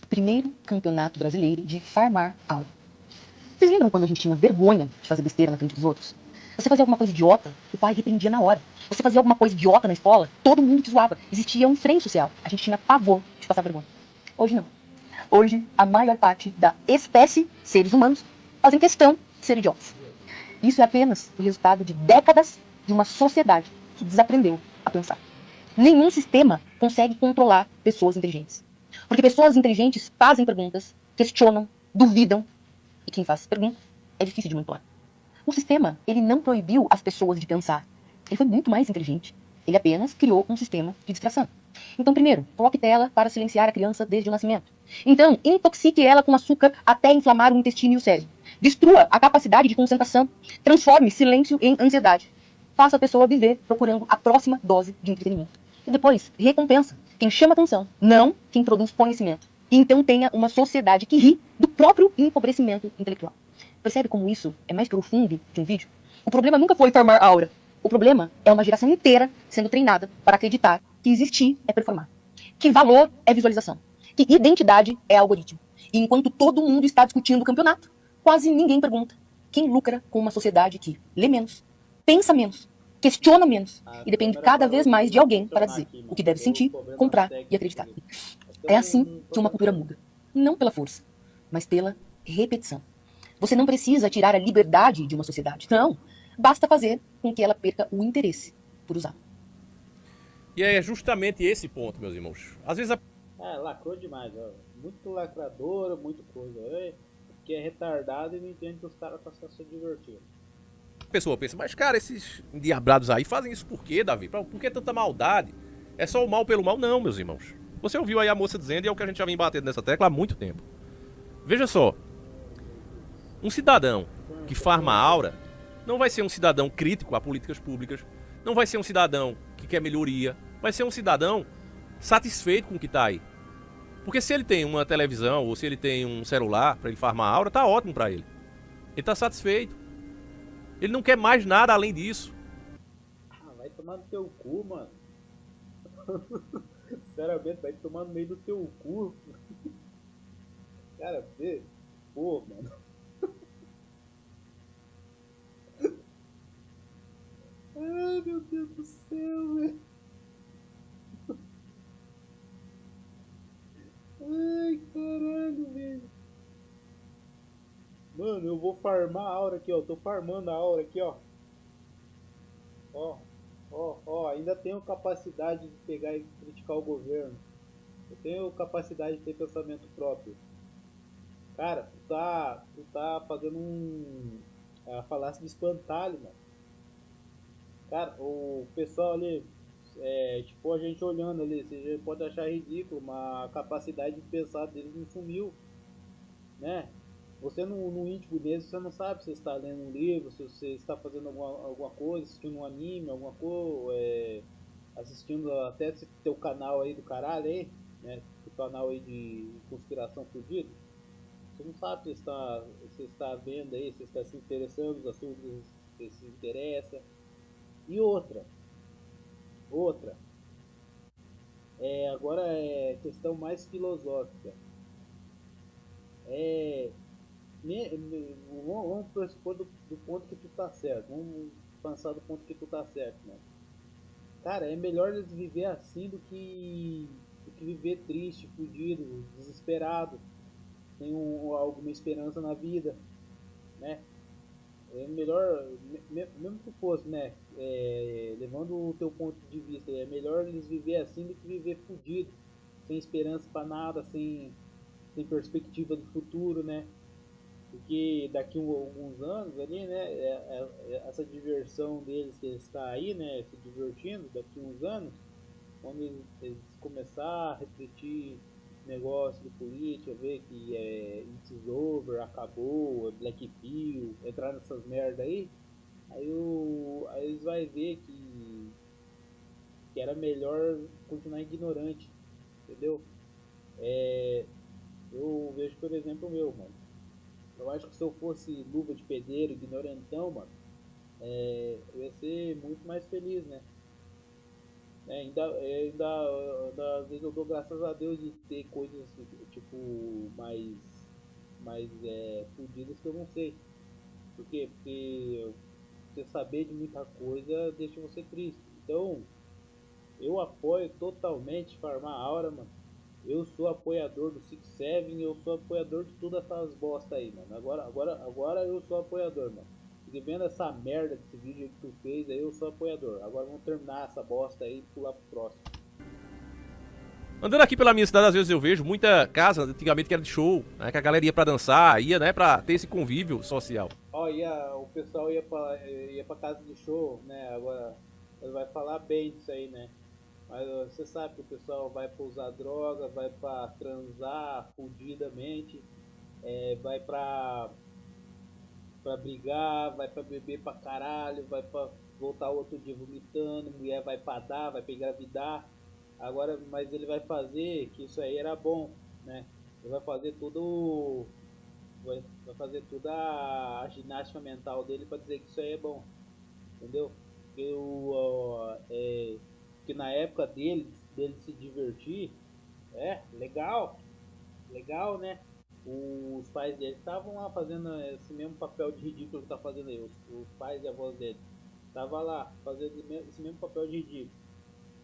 Primeiro campeonato brasileiro de farmar aula. Vocês lembram quando a gente tinha vergonha de fazer besteira na frente dos outros? Você fazia alguma coisa idiota, o pai repreendia na hora. Você fazia alguma coisa idiota na escola, todo mundo te zoava. Existia um freio social. A gente tinha pavor de passar vergonha. Hoje não. Hoje, a maior parte da espécie, seres humanos, fazem questão de ser idiotas. Isso é apenas o resultado de décadas de uma sociedade que desaprendeu a pensar. Nenhum sistema consegue controlar pessoas inteligentes. Porque pessoas inteligentes fazem perguntas, questionam, duvidam. E quem faz perguntas é difícil de manipular. O sistema, ele não proibiu as pessoas de pensar. Ele foi muito mais inteligente. Ele apenas criou um sistema de distração. Então, primeiro, coloque tela para silenciar a criança desde o nascimento. Então, intoxique ela com açúcar até inflamar o intestino e o cérebro. Destrua a capacidade de concentração. Transforme silêncio em ansiedade. Faça a pessoa viver procurando a próxima dose de entretenimento. E depois, recompensa quem chama atenção, não quem produz conhecimento. E então tenha uma sociedade que ri do próprio empobrecimento intelectual. Percebe como isso é mais profundo que um vídeo? O problema nunca foi formar aura. O problema é uma geração inteira sendo treinada para acreditar que existir é performar. Que valor é visualização. Que identidade é algoritmo. E enquanto todo mundo está discutindo o campeonato, quase ninguém pergunta quem lucra com uma sociedade que lê menos, pensa menos questiona menos A e depende câmera cada parou vez de mais de alguém para funcionar dizer aqui, o mano. que deve Deu sentir, problemas comprar e técnicos acreditar. aqui. É assim Não tô que uma cultura cantando. muda. Não pela força, mas pela repetição. Você não precisa tirar a liberdade de uma sociedade. Não. Basta fazer com que ela perca o interesse por usar. E é justamente esse ponto, meus irmãos. Às vezes a Ah, lacrou demais, ó. Muito lacradora, muito coisa. É, porque é retardado e não entende que os caras estão só se divertindo. pessoa pensa, mas cara, esses endiabrados aí fazem isso por quê, Davi? Por que tanta maldade? É só o mal pelo mal? Não, meus irmãos. Você ouviu aí a moça dizendo e é o que a gente já vem batendo nessa tecla há muito tempo. Veja só, um cidadão que farma aura não vai ser um cidadão crítico a políticas públicas, não vai ser um cidadão que quer melhoria, vai ser um cidadão satisfeito com o que tá aí. Porque se ele tem uma televisão ou se ele tem um celular para ele farmar aura, tá ótimo para ele. Ele tá satisfeito. Ele não quer mais nada além disso. Ah, vai tomar no teu cu, mano. Sinceramente, vai tomar no meio do teu cu. Cara, vê. Pô, mano. Ai, meu Deus do céu, velho. Ai, caralho, velho. Mano, eu vou farmar a aura aqui, ó. Tô farmando a aura aqui, ó. Ó, ainda tenho capacidade de pegar e criticar o governo. Eu tenho capacidade de ter pensamento próprio. Cara, tu tá fazendo a falácia de espantalho, mano. Cara, o pessoal ali, tipo, a gente olhando ali, você pode achar ridículo, mas a capacidade de pensar deles não sumiu, né? Você no íntimo deles, você não sabe se você está lendo um livro, se você está fazendo alguma coisa, assistindo um anime, alguma coisa, assistindo até esse teu canal aí do caralho aí, né? Esse canal aí de conspiração fudido. Você não sabe se você está vendo aí, se está se interessando, os assuntos que se interessa. E outra, agora é questão mais filosófica. É, vamos pressupor do ponto que tu tá certo. Vamos pensar do ponto que tu tá certo, né? Cara, é melhor eles viver assim do que viver triste, fudido, desesperado, sem alguma esperança na vida, né? É melhor, mesmo que fosse, né? Levando o teu ponto de vista, é melhor eles viver assim do que viver fudido, sem esperança para nada, sem perspectiva do futuro, né? Porque daqui a alguns anos ali, né? Essa diversão deles que eles está aí, né? Se divertindo, daqui a uns anos, quando eles começar a refletir negócio de política, ver que It's over, acabou, é Black Pill, entrar nessas merda aí eles vai ver que era melhor continuar ignorante, entendeu? Eu vejo, por exemplo, o meu, mano. Eu acho que se eu fosse luva de pedreiro, ignorantão, mano, eu ia ser muito mais feliz, né? Às vezes eu dou graças a Deus de ter coisas tipo mais fodidas que eu não sei. Por quê? Porque você saber de muita coisa deixa você triste. Então, eu apoio totalmente farmar aura, mano. Eu sou apoiador do Six Seven, eu sou apoiador de todas essas bosta aí, mano. Agora eu sou apoiador, mano. E vendo essa merda desse vídeo que tu fez aí, eu sou apoiador. Agora vamos terminar essa bosta aí e pular pro próximo. Andando aqui pela minha cidade, às vezes eu vejo muita casa, antigamente que era de show, né? Que a galera ia pra dançar, ia, né, pra ter esse convívio social. Ó, o pessoal ia pra casa de show, né? Agora ele vai falar bem disso aí, né? Mas você sabe que o pessoal vai pra usar droga, vai pra transar fudidamente, vai pra brigar, vai pra beber pra caralho, vai pra voltar outro dia vomitando, mulher vai pra dar, vai pra engravidar. Agora, mas ele vai fazer que isso aí era bom, né? Ele vai fazer tudo. Vai fazer toda a ginástica mental dele pra dizer que isso aí é bom. Entendeu? Que na época dele se divertir, legal, legal, né? Os pais dele estavam lá fazendo esse mesmo papel de ridículo que tá fazendo aí, os pais e avós dele. tava lá, fazendo esse mesmo papel de ridículo.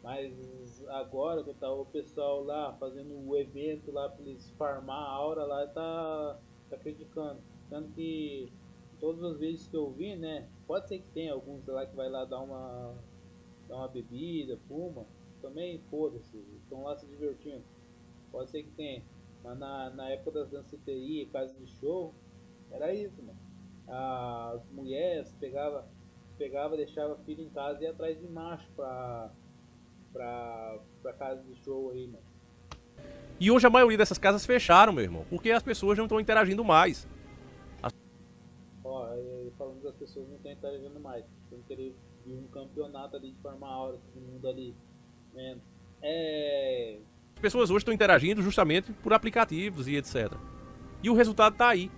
Mas agora que tá o pessoal lá fazendo o evento lá pra eles farmar a aura lá, tá criticando. Tanto que todas as vezes que eu vi, né? Pode ser que tenha alguns lá que vai lá dar uma bebida, fuma. Também foda-se, estão lá se divertindo. Pode ser que tenha. Mas na época das danceterias, casa de show, era isso, mano. As mulheres pegava, deixava filho em casa e ia atrás de macho pra casa de show aí, mano. E hoje a maioria dessas casas fecharam, meu irmão, porque as pessoas não estão interagindo mais. Ó, falando das pessoas não estão interagindo mais. Eu queria ver um campeonato ali de forma aura, todo mundo ali, né? As pessoas hoje estão interagindo justamente por aplicativos e etc. E o resultado tá aí.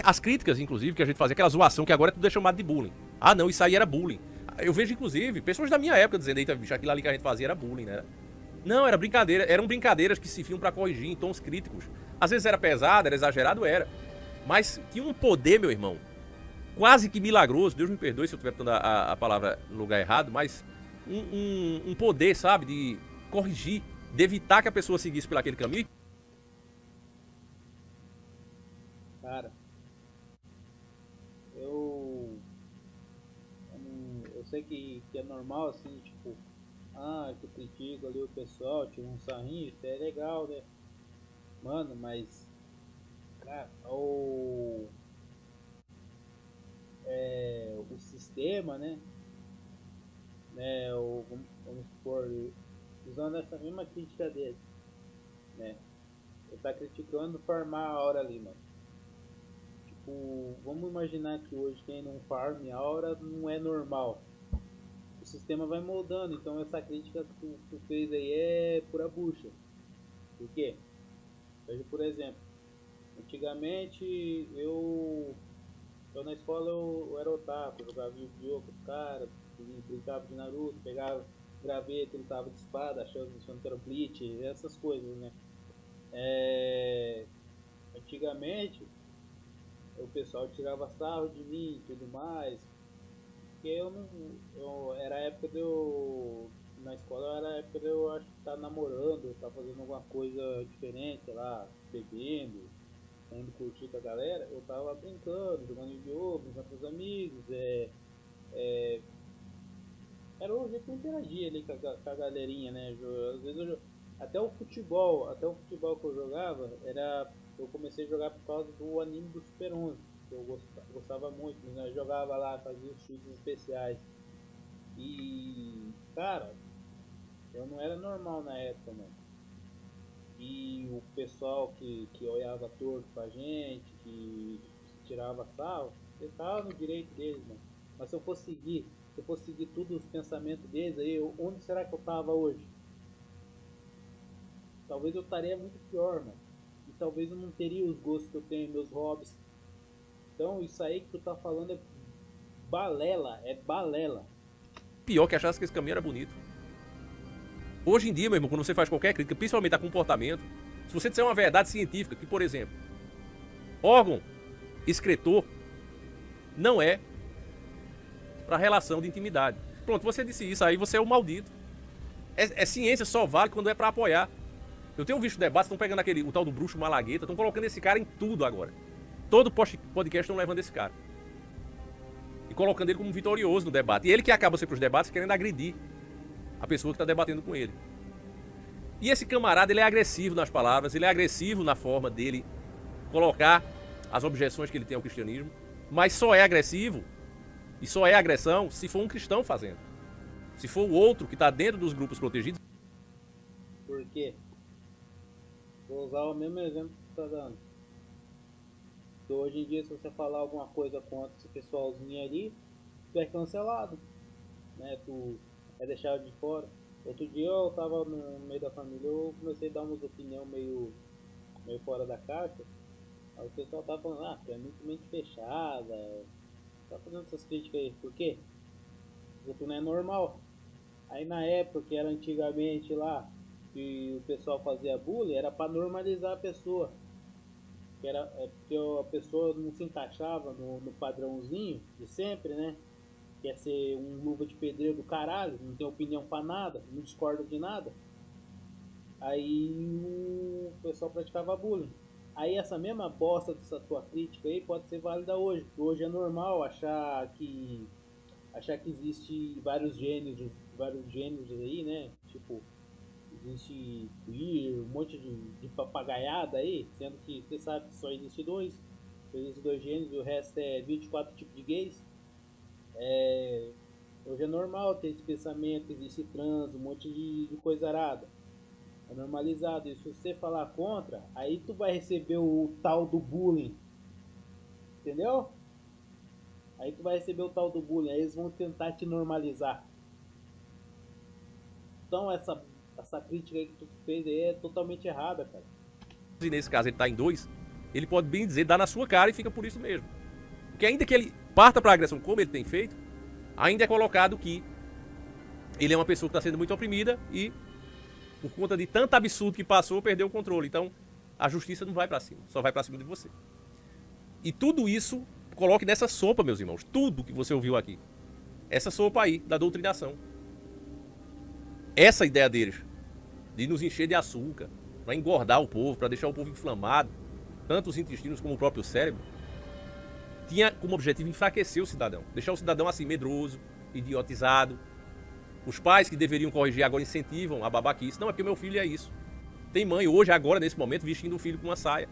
As críticas, inclusive, que a gente fazia, aquela zoação que agora tudo é chamado de bullying. Ah, não, isso aí era bullying. Eu vejo, inclusive, pessoas da minha época dizendo, eita, bicho, aquilo ali que a gente fazia era bullying, né? Não, era brincadeira. Eram brincadeiras que se fiam pra corrigir em tons críticos. Às vezes era pesado, era exagerado, era. Mas tinha um poder, meu irmão, quase que milagroso. Deus me perdoe se eu estiver botando a palavra no lugar errado, mas um poder, sabe, de corrigir, de evitar que a pessoa seguisse por aquele caminho. Cara, eu sei que é normal, assim, tipo, que eu critico ali o pessoal, tira um sarrinho, isso é legal, né? Mano, mas, cara, o sistema, né? Vamos supor, usando essa mesma crítica dele, né? Ele tá criticando farmar a hora ali, mano. Tipo, vamos imaginar que hoje quem não farm a hora não é normal. O sistema vai moldando, então essa crítica que tu fez aí é pura bucha. Por quê? Veja, por exemplo, antigamente eu na escola eu era otaku, jogava Yu-Gi-Oh! Com os caras, brincava de Naruto, pegava graveto, lutava de espada, achando que era Bleach, essas coisas, né? Antigamente o pessoal tirava sarro de mim e tudo mais, porque eu não. Era a época de eu. Na escola era a época de eu acho que tá namorando, tá fazendo alguma coisa diferente, sei lá, bebendo, indo curtir com a galera, eu tava brincando, jogando Yu-Gi-Oh!, brincando com os amigos, era o jeito que eu interagia ali com a galerinha, né? Às vezes até o futebol que eu jogava, eu comecei a jogar por causa do anime do Super 11, que eu gostava muito, né? Eu jogava lá, fazia os chutes especiais. E, cara, eu não era normal na época, mano. E o pessoal que olhava torto pra gente, que tirava sarro, ele tava no direito deles, mano. Mas se eu fosse seguir todos os pensamentos deles aí, onde será que eu tava hoje? Talvez eu estaria muito pior, mano. E talvez eu não teria os gostos que eu tenho, meus hobbies. Então isso aí que tu tá falando é balela. Pior que achasse que esse caminho era bonito. Hoje em dia, meu irmão, quando você faz qualquer crítica, principalmente a comportamento, se você disser uma verdade científica, que, por exemplo, órgão excretor não é para relação de intimidade. Pronto, você disse isso, aí você é o maldito. Ciência só vale quando é para apoiar. Eu tenho visto debates, estão pegando o tal do bruxo Malagueta, estão colocando esse cara em tudo agora. Todo podcast estão levando esse cara. E colocando ele como vitorioso no debate. E ele que acaba sempre os debates querendo agredir a pessoa que está debatendo com ele. E esse camarada, ele é agressivo nas palavras, ele é agressivo na forma dele colocar as objeções que ele tem ao cristianismo, mas só é agressivo e só é agressão se for um cristão fazendo. Se for o outro que está dentro dos grupos protegidos. Por quê? Vou usar o mesmo exemplo que tu tá dando. Então, hoje em dia, se você falar alguma coisa contra esse pessoalzinho ali, tu é cancelado, né? Tu é deixado de fora. Outro dia eu tava no meio da família, eu comecei a dar umas opiniões meio fora da caixa. Aí o pessoal tava falando, tu é muito mente fechada, tá fazendo essas críticas aí, por quê? Porque tu não é normal. Aí na época que era antigamente lá, que o pessoal fazia bullying, era pra normalizar a pessoa. Porque a pessoa não se encaixava no padrãozinho de sempre, né? quer ser um luva de pedreiro do caralho, não tem opinião pra nada, não discorda de nada. Aí o pessoal praticava bullying. Aí essa mesma bosta dessa tua crítica aí pode ser válida hoje. Hoje é normal achar que existe vários gêneros aí, né? Tipo, existe queer, um monte de papagaiada aí, sendo que você sabe que só existe dois. Só existe dois gêneros e o resto é 24 tipos de gays. Hoje é normal ter esse pensamento, existe trans, um monte de coisa arada. É normalizado. E se você falar contra, aí tu vai receber o tal do bullying. Entendeu? Aí tu vai receber o tal do bullying. Aí eles vão tentar te normalizar. Então essa crítica aí que tu fez aí é totalmente errada, cara. E nesse caso ele tá em 2, ele pode bem dizer, dá na sua cara e fica por isso mesmo. Porque ainda que ele parta pra agressão como ele tem feito, ainda é colocado que ele é uma pessoa que está sendo muito oprimida e, por conta de tanto absurdo que passou, perdeu o controle. Então, a justiça não vai pra cima, só vai pra cima de você. E tudo isso, coloque nessa sopa, meus irmãos. Tudo que você ouviu aqui. Essa sopa aí, da doutrinação. Essa ideia deles, de nos encher de açúcar, pra engordar o povo, pra deixar o povo inflamado, tanto os intestinos como o próprio cérebro, tinha como objetivo enfraquecer o cidadão. Deixar o cidadão assim, medroso, idiotizado. Os pais que deveriam corrigir agora incentivam a babaquice. Não, é porque meu filho é isso. Tem mãe hoje, agora, nesse momento, vestindo o filho com uma saia.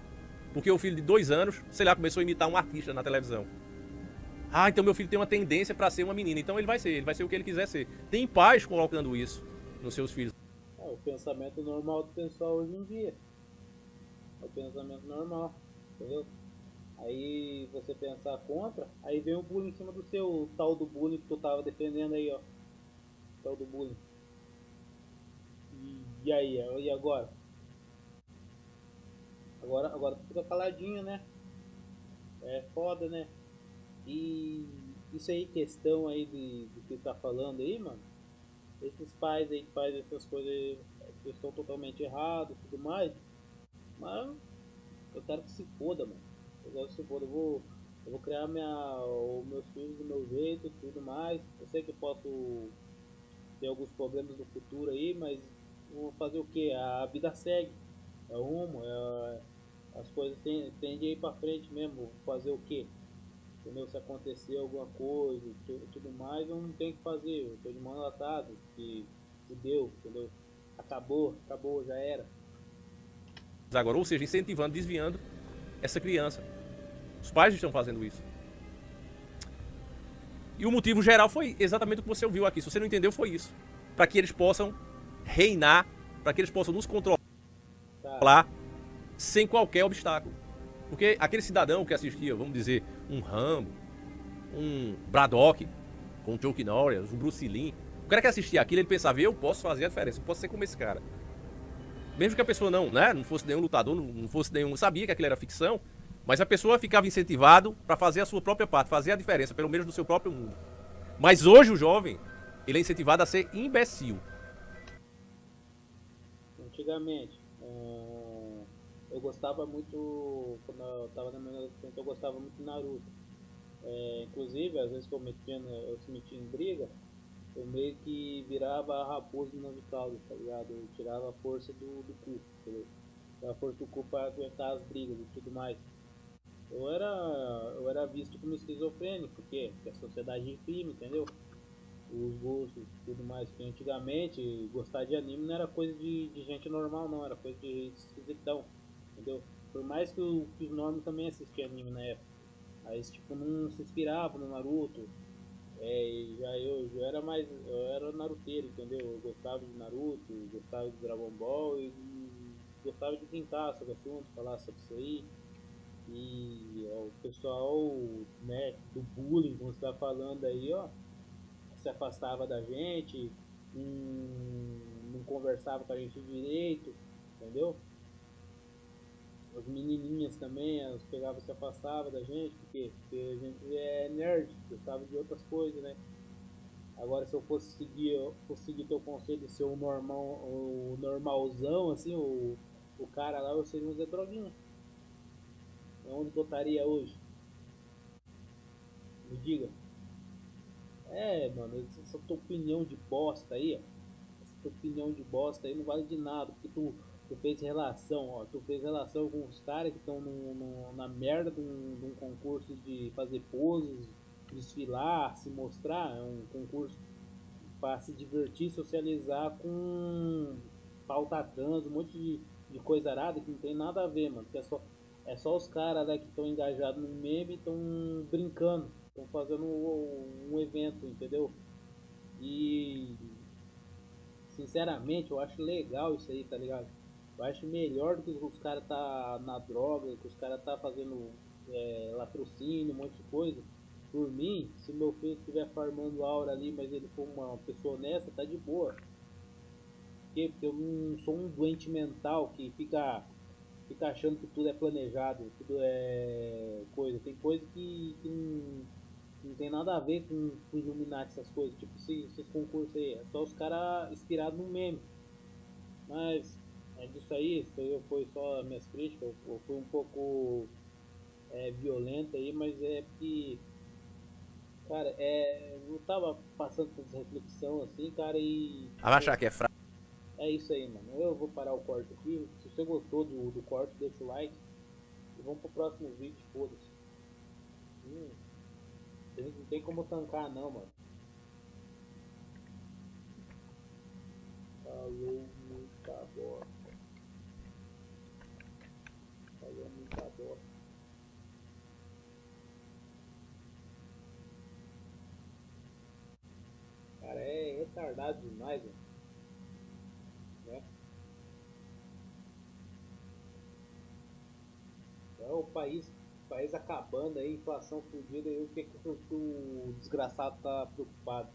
Porque o filho de 2 anos, sei lá, começou a imitar um artista na televisão. Ah, então meu filho tem uma tendência para ser uma menina. Então ele vai ser o que ele quiser ser. Tem pais colocando isso nos seus filhos. É o pensamento normal do pessoal hoje em dia. É o pensamento normal, entendeu? Aí você pensar contra, aí vem o bullying em cima do seu tal do bullying que tu tava defendendo aí, ó. Tal do bullying. E aí, e agora? Agora tu fica caladinho, né? É foda, né? E isso aí, questão aí de que tá falando aí, mano. Esses pais aí que fazem essas coisas aí, eles estão totalmente errados e tudo mais. Mas eu quero que se foda, mano. Eu quero que se foda. Eu vou criar os meus filhos do meu jeito e tudo mais. Eu sei que eu posso ter alguns problemas no futuro aí, mas vou fazer o que? A vida segue. É o rumo, as coisas tendem a ir pra frente mesmo. Vou fazer o que? Entendeu? Se acontecer alguma coisa e tudo mais, eu não tenho o que fazer. Eu tô de mão atada, que deu, entendeu? Acabou, já era. Agora, ou seja, incentivando, desviando essa criança. Os pais estão fazendo isso. E o motivo geral foi exatamente o que você ouviu aqui. Se você não entendeu, foi isso. Para que eles possam reinar, para que eles possam nos controlar sem qualquer obstáculo. Porque aquele cidadão que assistia, vamos dizer, um Rambo, um Braddock, com o Chuck Norris, um Bruce Lee, o cara que assistia aquilo, ele pensava, eu posso fazer a diferença, eu posso ser como esse cara. Mesmo que a pessoa não fosse nenhum lutador, não fosse nenhum, sabia que aquilo era ficção, mas a pessoa ficava incentivado para fazer a sua própria parte, fazer a diferença, pelo menos no seu próprio mundo. Mas hoje o jovem, ele é incentivado a ser imbecil. Antigamente, eu gostava muito, quando eu tava na minha adolescência, eu gostava muito de Naruto. Inclusive, às vezes que eu se metia em briga, eu meio que virava a raposa do nove caudas, tá ligado? Eu tirava a força do cu, entendeu? Tirava a força do cu pra aguentar as brigas e tudo mais. Eu era visto como esquizofrênico, porque a sociedade imprime, entendeu? Os gostos e tudo mais. Porque antigamente, gostar de anime não era coisa de gente normal, não. Era coisa de esquisitão, entendeu? Por mais que os normes também assistiam anime na época. Aí, tipo, não se inspirava no Naruto. Eu era naruteiro, entendeu? Eu gostava de Naruto, gostava de Dragon Ball e gostava de brincar sobre o assunto, falar sobre isso aí. E o pessoal, né, do bullying, como você tá falando aí, ó, se afastava da gente, não conversava com a gente direito, entendeu? As menininhas também, elas pegavam e se afastavam da gente, porque a gente é nerd, gostava de outras coisas, né? Agora, se eu fosse seguir teu conselho de ser o normalzão, assim, o cara lá, eu seria um Zé Droguinha. Onde que eu estaria hoje? Me diga. É, mano, essa tua opinião de bosta aí, ó. Essa tua opinião de bosta aí não vale de nada, porque tu fez relação, ó. Tu fez relação com os caras que estão na merda de um concurso de fazer poses, desfilar, se mostrar. É um concurso para se divertir, socializar com pauta trans, um monte de coisa arada que não tem nada a ver, mano. Que é só os caras né, que estão engajados no meme e estão brincando, estão fazendo um evento, entendeu? E sinceramente eu acho legal isso aí, tá ligado? Eu acho melhor do que os caras tá na droga, que os caras tá fazendo latrocínio, um monte de coisa. Por mim, se meu filho estiver farmando aura ali, mas ele for uma pessoa honesta, tá de boa. Por quê? Porque eu não sou um doente mental que fica achando que tudo é planejado, tudo é coisa. Tem coisa que não tem nada a ver com Illuminati, essas coisas. Tipo, esses concursos aí, é só os caras inspirados no meme. Mas é disso aí, foi só minhas críticas. Eu fui um pouco violento aí, mas é porque, cara, eu tava passando por essa reflexão assim, cara, e Vai achar que é fraco. é isso aí, mano. Eu vou parar o corte aqui. Se você gostou do corte, deixa o like. E vamos pro próximo vídeo, foda-se. A gente não tem como tancar não, mano. Falou muita bosta. Falou muita bosta. Cara, é retardado demais, mano. Né? É o país acabando aí, inflação fodida, e o que o desgraçado tá preocupado?